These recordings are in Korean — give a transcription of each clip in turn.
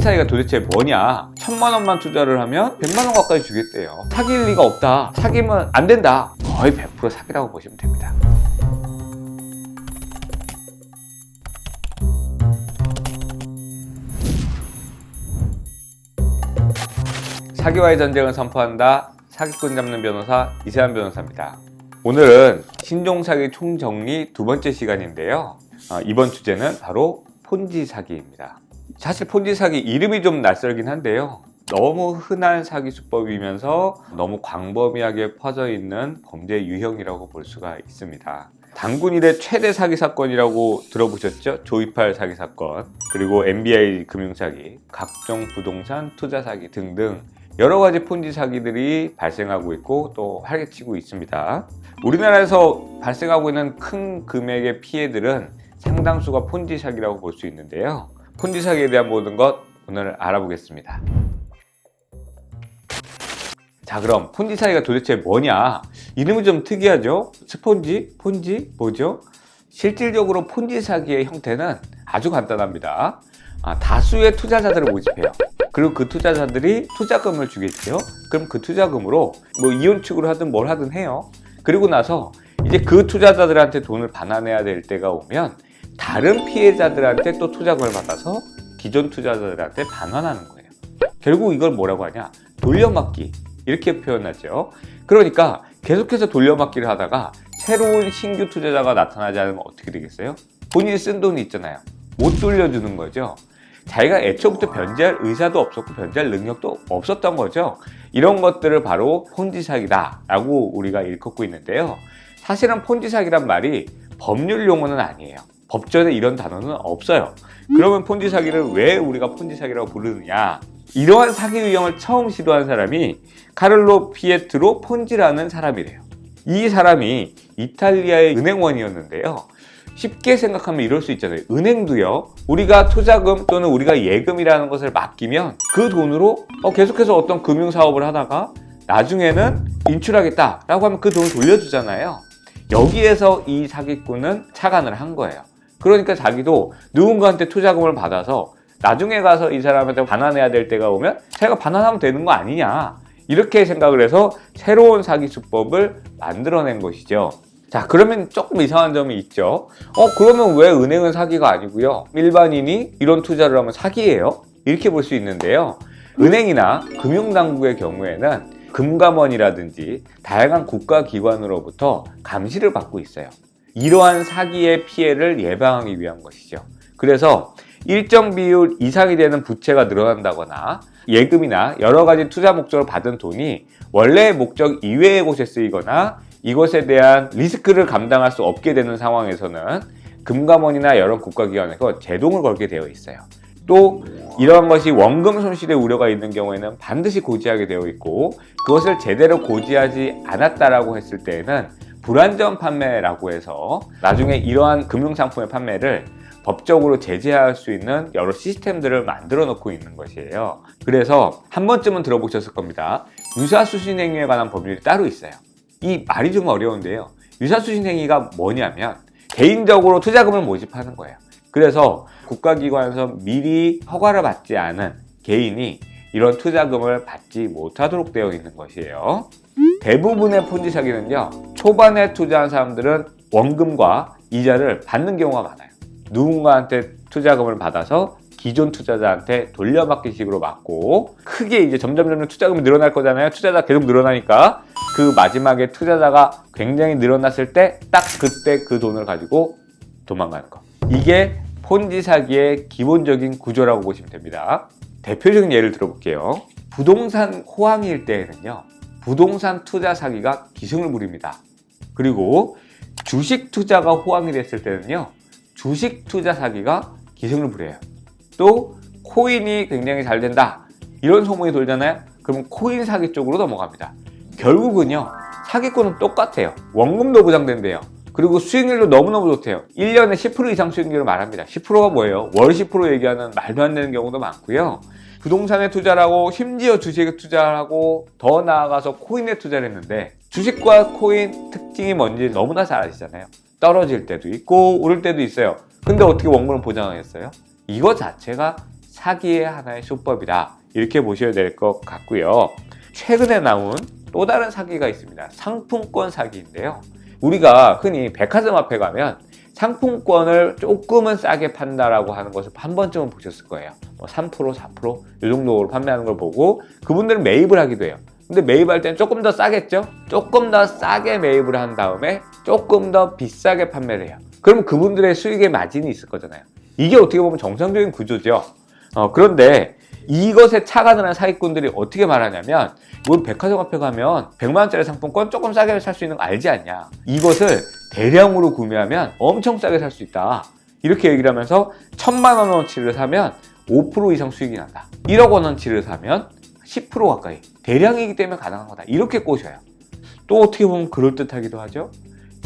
사기가 도대체 뭐냐? 1000만 원만 투자를 하면 100만 원 가까이 주겠대요. 사귈 리가 없다. 사귀면 안 된다. 거의 100% 사기라고 보시면 됩니다. 사기와의 전쟁을 선포한다. 사기꾼 잡는 변호사 이세환 변호사입니다. 오늘은 신종사기 총정리 두 번째 시간인데요. 이번 주제는 바로 폰지 사기입니다. 사실 폰지 사기 이름이 좀 낯설긴 한데요. 너무 흔한 사기 수법이면서 너무 광범위하게 퍼져 있는 범죄 유형이라고 볼 수가 있습니다. 단군 이래 최대 사기 사건이라고 들어보셨죠? 조이팔 사기 사건, 그리고 MBI 금융사기, 각종 부동산 투자 사기 등등 여러 가지 폰지 사기들이 발생하고 있고 또 활개치고 있습니다. 우리나라에서 발생하고 있는 큰 금액의 피해들은 상당수가 폰지 사기라고 볼 수 있는데요. 폰지 사기에 대한 모든 것 오늘 알아보겠습니다. 자, 그럼 폰지 사기가 도대체 뭐냐? 이름이 좀 특이하죠? 스폰지? 폰지? 뭐죠? 실질적으로 폰지 사기의 형태는 아주 간단합니다. 다수의 투자자들을 모집해요. 그리고 그 투자자들이 투자금을 주겠죠. 그럼 그 투자금으로 뭐 이혼축으로 하든 뭘 하든 해요. 그리고 나서 이제 그 투자자들한테 돈을 반환해야 될 때가 오면 다른 피해자들한테 또 투자금을 받아서 기존 투자자들한테 반환하는 거예요. 결국 이걸 뭐라고 하냐? 돌려막기, 이렇게 표현하죠. 그러니까 계속해서 돌려막기를 하다가 새로운 신규 투자자가 나타나지 않으면 어떻게 되겠어요? 본인이 쓴 돈이 있잖아요. 못 돌려주는 거죠. 자기가 애초부터 변제할 의사도 없었고 변제할 능력도 없었던 거죠. 이런 것들을 바로 폰지 사기다 라고 우리가 일컫고 있는데요. 사실은 폰지 사기란 말이 법률 용어는 아니에요. 법전에 이런 단어는 없어요. 그러면 폰지 사기를 왜 우리가 폰지 사기라고 부르느냐? 이러한 사기 유형을 처음 시도한 사람이 카를로 피에트로 폰지라는 사람이래요. 이 사람이 이탈리아의 은행원이었는데요. 쉽게 생각하면 이럴 수 있잖아요. 은행도요, 우리가 투자금 또는 우리가 예금이라는 것을 맡기면 그 돈으로 계속해서 어떤 금융사업을 하다가 나중에는 인출하겠다라고 하면 그 돈을 돌려주잖아요. 여기에서 이 사기꾼은 착안을 한 거예요. 그러니까 자기도 누군가한테 투자금을 받아서 나중에 가서 이 사람한테 반환해야 될 때가 오면 자기가 반환하면 되는 거 아니냐, 이렇게 생각을 해서 새로운 사기 수법을 만들어낸 것이죠. 자, 그러면 조금 이상한 점이 있죠. 그러면 왜 은행은 사기가 아니고요, 일반인이 이런 투자를 하면 사기예요? 이렇게 볼 수 있는데요. 은행이나 금융당국의 경우에는 금감원이라든지 다양한 국가기관으로부터 감시를 받고 있어요. 이러한 사기의 피해를 예방하기 위한 것이죠. 그래서 일정 비율 이상이 되는 부채가 늘어난다거나 예금이나 여러 가지 투자 목적으로 받은 돈이 원래의 목적 이외의 곳에 쓰이거나 이것에 대한 리스크를 감당할 수 없게 되는 상황에서는 금감원이나 여러 국가기관에서 제동을 걸게 되어 있어요. 또 이러한 것이 원금 손실의 우려가 있는 경우에는 반드시 고지하게 되어 있고, 그것을 제대로 고지하지 않았다라고 했을 때에는 불안전 판매라고 해서 나중에 이러한 금융상품의 판매를 법적으로 제재할 수 있는 여러 시스템들을 만들어 놓고 있는 것이에요. 그래서 한 번쯤은 들어보셨을 겁니다. 유사수신행위에 관한 법률이 따로 있어요. 이 말이 좀 어려운데요. 유사수신행위가 뭐냐면 개인적으로 투자금을 모집하는 거예요. 그래서 국가기관에서 미리 허가를 받지 않은 개인이 이런 투자금을 받지 못하도록 되어 있는 것이에요. 대부분의 폰지 사기는요, 초반에 투자한 사람들은 원금과 이자를 받는 경우가 많아요. 누군가한테 투자금을 받아서 기존 투자자한테 돌려받기 식으로 받고, 크게 이제 점점 투자금이 늘어날 거잖아요. 투자자가 계속 늘어나니까 그 마지막에 투자자가 굉장히 늘어났을 때 딱 그때 그 돈을 가지고 도망가는 거. 이게 폰지 사기의 기본적인 구조라고 보시면 됩니다. 대표적인 예를 들어볼게요. 부동산 호황일 때에는요, 부동산 투자 사기가 기승을 부립니다. 그리고 주식 투자가 호황이 됐을 때는요, 주식 투자 사기가 기승을 부려요. 또 코인이 굉장히 잘 된다, 이런 소문이 돌잖아요. 그럼 코인 사기 쪽으로 넘어갑니다. 결국은요, 사기꾼은 똑같아요. 원금도 보장된대요. 그리고 수익률도 너무너무 좋대요. 1년에 10% 이상 수익률을 말합니다. 10%가 뭐예요? 월 10% 얘기하는 말도 안 되는 경우도 많고요. 부동산에 투자를 하고 심지어 주식에 투자를 하고 더 나아가서 코인에 투자를 했는데, 주식과 코인 특징이 뭔지 너무나 잘 아시잖아요. 떨어질 때도 있고 오를 때도 있어요. 근데 어떻게 원금을 보장하겠어요? 이거 자체가 사기의 하나의 수법이다. 이렇게 보셔야 될 것 같고요. 최근에 나온 또 다른 사기가 있습니다. 상품권 사기인데요. 우리가 흔히 백화점 앞에 가면 상품권을 조금은 싸게 판다라고 하는 것을 한 번쯤은 보셨을 거예요. 뭐 3%, 4%, 이 정도로 판매하는 걸 보고 그분들은 매입을 하기도 해요. 근데 매입할 때는 조금 더 싸겠죠? 조금 더 싸게 매입을 한 다음에 조금 더 비싸게 판매를 해요. 그럼 그분들의 수익의 마진이 있을 거잖아요. 이게 어떻게 보면 정상적인 구조죠. 그런데 이것에 착안을 한 사기꾼들이 어떻게 말하냐면, 이걸 백화점 앞에 가면 100만 원짜리 상품권 조금 싸게 살 수 있는 거 알지 않냐, 이것을 대량으로 구매하면 엄청 싸게 살 수 있다, 이렇게 얘기를 하면서 1000만 원어치를 사면 5% 이상 수익이 난다, 1억 원어치를 사면 10% 가까이, 대량이기 때문에 가능한 거다, 이렇게 꼬셔요. 또 어떻게 보면 그럴듯하기도 하죠.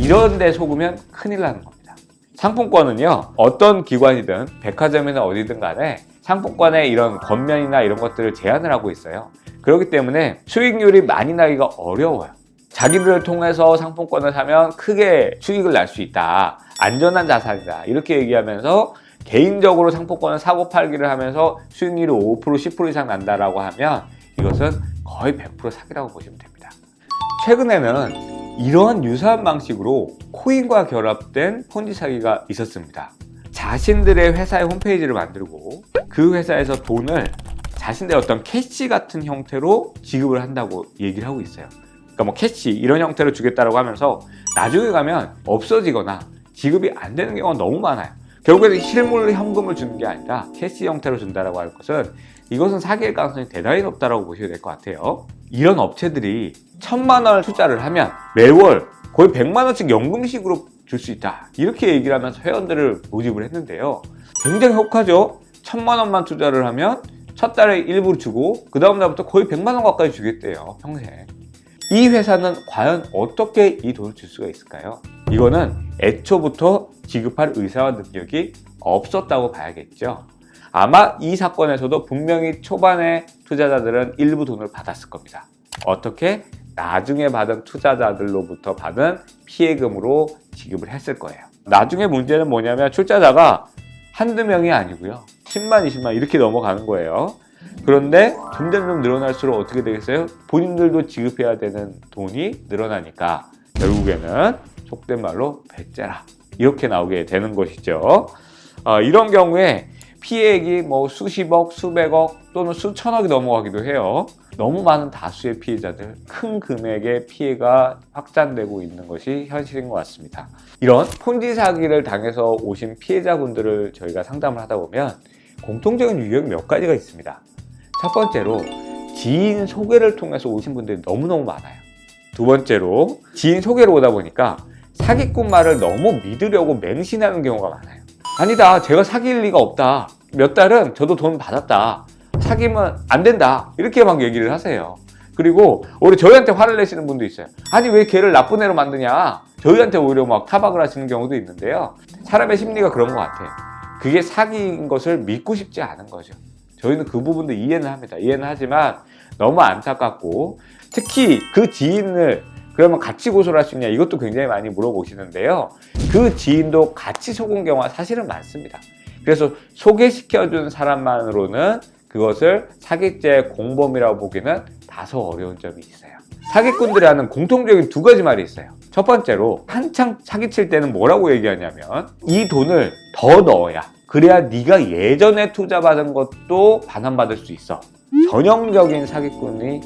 이런 데 속으면 큰일 나는 겁니다. 상품권은요, 어떤 기관이든 백화점이나 어디든 간에 상품권에 이런 권면이나 이런 것들을 제한을 하고 있어요. 그렇기 때문에 수익률이 많이 나기가 어려워요. 자기들을 통해서 상품권을 사면 크게 수익을 날 수 있다, 안전한 자산이다, 이렇게 얘기하면서 개인적으로 상품권을 사고 팔기를 하면서 수익률이 5%, 10% 이상 난다라고 하면 이것은 거의 100% 사기라고 보시면 됩니다. 최근에는 이러한 유사한 방식으로 코인과 결합된 폰지 사기가 있었습니다. 자신들의 회사의 홈페이지를 만들고 그 회사에서 돈을 자신들의 어떤 캐시 같은 형태로 지급을 한다고 얘기를 하고 있어요. 그러니까 뭐 캐시 이런 형태로 주겠다라고 하면서 나중에 가면 없어지거나 지급이 안 되는 경우가 너무 많아요. 결국에는 실물 현금을 주는 게 아니라 캐시 형태로 준다라고 할 것은, 이것은 사기일 가능성이 대단히 높다라고 보셔야 될 것 같아요. 이런 업체들이 1000만 원을 투자를 하면 매월 거의 100만 원씩 연금식으로 줄 수 있다, 이렇게 얘기를 하면서 회원들을 모집을 했는데요. 굉장히 혹하죠. 1000만 원만 투자를 하면 첫 달에 일부 주고 그 다음 달부터 거의 100만 원 가까이 주겠대요, 평생. 이 회사는 과연 어떻게 이 돈을 줄 수가 있을까요? 이거는 애초부터 지급할 의사와 능력이 없었다고 봐야겠죠. 아마 이 사건에서도 분명히 초반에 투자자들은 일부 돈을 받았을 겁니다. 어떻게? 나중에 받은 투자자들로부터 받은 피해금으로 지급을 했을 거예요. 나중에 문제는 뭐냐면 출자자가 한두 명이 아니고요, 10만, 20만 이렇게 넘어가는 거예요. 그런데 점점 늘어날수록 어떻게 되겠어요? 본인들도 지급해야 되는 돈이 늘어나니까 결국에는 속된 말로 배째라, 이렇게 나오게 되는 것이죠. 이런 경우에 피해액이 뭐 수십억, 수백억 또는 수천억이 넘어가기도 해요. 너무 많은 다수의 피해자들, 큰 금액의 피해가 확산되고 있는 것이 현실인 것 같습니다. 이런 폰지 사기를 당해서 오신 피해자분들을 저희가 상담을 하다 보면 공통적인 유형이 몇 가지가 있습니다. 첫 번째로 지인 소개를 통해서 오신 분들이 너무너무 많아요. 두 번째로 지인 소개로 오다 보니까 사기꾼 말을 너무 믿으려고 맹신하는 경우가 많아요. 아니다, 제가 사귈 리가 없다, 몇 달은 저도 돈 받았다, 사귀면 안 된다, 이렇게 막 얘기를 하세요. 그리고 오히려 저희한테 화를 내시는 분도 있어요. 아니 왜 걔를 나쁜 애로 만드냐, 저희한테 오히려 막 타박을 하시는 경우도 있는데요. 사람의 심리가 그런 것 같아요. 그게 사기인 것을 믿고 싶지 않은 거죠. 저희는 그 부분도 이해는 합니다. 이해는 하지만 너무 안타깝고, 특히 그 지인을 그러면 같이 고소를 할 수 있냐, 이것도 굉장히 많이 물어보시는데요. 그 지인도 같이 속은 경우가 사실은 많습니다. 그래서 소개시켜준 사람만으로는 그것을 사기죄의 공범이라고 보기는 다소 어려운 점이 있어요. 사기꾼들이 하는 공통적인 두 가지 말이 있어요. 첫 번째로 한창 사기칠 때는 뭐라고 얘기하냐면, 이 돈을 더 넣어야, 그래야 네가 예전에 투자받은 것도 반환받을 수 있어. 전형적인 사기꾼이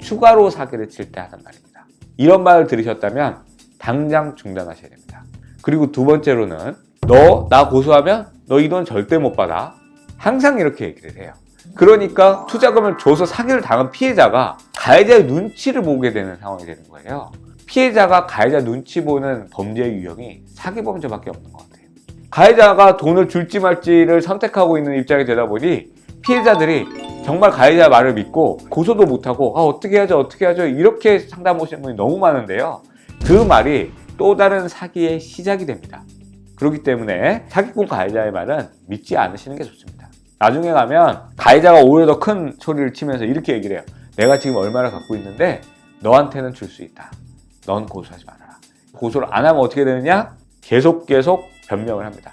추가로 사기를 칠 때 하는 말입니다. 이런 말을 들으셨다면 당장 중단하셔야 됩니다. 그리고 두 번째로는, 너 나 고소하면 너 이 돈 절대 못 받아, 항상 이렇게 얘기를 해요. 그러니까 투자금을 줘서 사기를 당한 피해자가 가해자의 눈치를 보게 되는 상황이 되는 거예요. 피해자가 가해자 눈치 보는 범죄의 유형이 사기 범죄밖에 없는 것 같아요. 가해자가 돈을 줄지 말지를 선택하고 있는 입장이 되다 보니 피해자들이 정말 가해자 말을 믿고 고소도 못하고 어떻게 하죠 이렇게 상담 오시는 분이 너무 많은데요. 그 말이 또 다른 사기의 시작이 됩니다. 그렇기 때문에 사기꾼 가해자의 말은 믿지 않으시는 게 좋습니다. 나중에 가면 가해자가 오히려 더 큰 소리를 치면서 이렇게 얘기를 해요. 내가 지금 얼마나 갖고 있는데 너한테는 줄 수 있다. 넌 고소하지 말아라. 고소를 안 하면 어떻게 되느냐? 계속 변명을 합니다.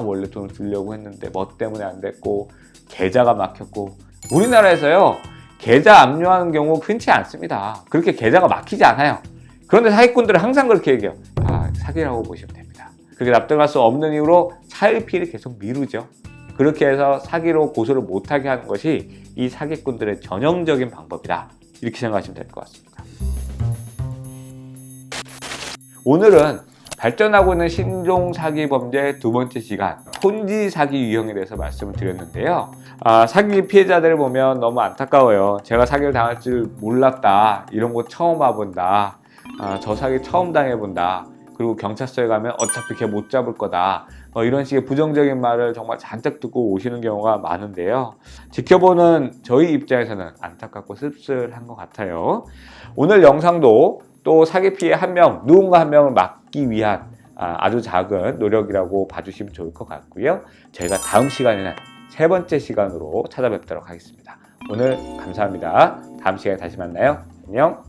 원래 돈을 주려고 했는데 뭐 때문에 안 됐고, 계좌가 막혔고, 우리나라에서요 계좌 압류하는 경우 흔치 않습니다. 그렇게 계좌가 막히지 않아요. 그런데 사기꾼들은 항상 그렇게 얘기해요. 사기라고 보시면 됩니다. 그렇게 납득할 수 없는 이유로 차일 피해를 계속 미루죠. 그렇게 해서 사기로 고소를 못하게 하는 것이 이 사기꾼들의 전형적인 방법이다, 이렇게 생각하시면 될 것 같습니다. 오늘은 발전하고 있는 신종 사기 범죄의 두 번째 시간, 폰지 사기 유형에 대해서 말씀을 드렸는데요. 사기 피해자들을 보면 너무 안타까워요. 제가 사기를 당할 줄 몰랐다, 이런 거 처음 와본다, 저 사기 처음 당해본다, 그리고 경찰서에 가면 어차피 걔 못 잡을 거다, 이런 식의 부정적인 말을 정말 잔뜩 듣고 오시는 경우가 많은데요. 지켜보는 저희 입장에서는 안타깝고 씁쓸한 것 같아요. 오늘 영상도 또 사기 피해 누군가 한 명을 막기 위한 아주 작은 노력이라고 봐주시면 좋을 것 같고요. 저희가 다음 시간에는 세 번째 시간으로 찾아뵙도록 하겠습니다. 오늘 감사합니다. 다음 시간에 다시 만나요. 안녕.